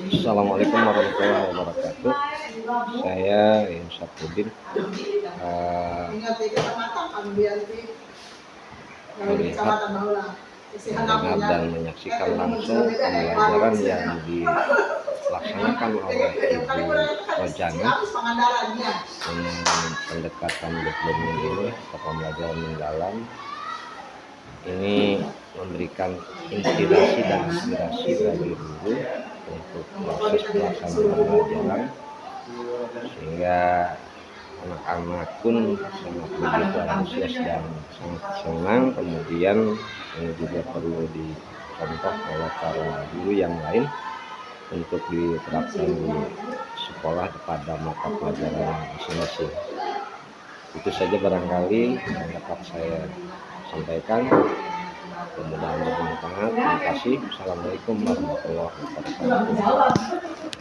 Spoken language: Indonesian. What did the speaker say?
Assalamualaikum warahmatullahi wabarakatuh. Saya Insapudin melihat, mendengar dan menyaksikan langsung pembelajaran yang dilaksanakan oleh Ibu Rojana dengan pendekatan deep learning ini atau pembelajaran mendalam. Ini memberikan inspirasi dan aspirasi bagi guru untuk proses pelaksanaan pembelajaran, sehingga anak-anak pun sangat begitu antusias dan sangat senang. Kemudian ini juga perlu dicontoh oleh para guru yang lain untuk diterapkan di sekolah pada mata pelajaran masing-masing. Itu saja barangkali yang dapat saya sampaikan. Mudah-mudahan bermanfaat. Terima kasih. Assalamualaikum warahmatullahi wabarakatuh.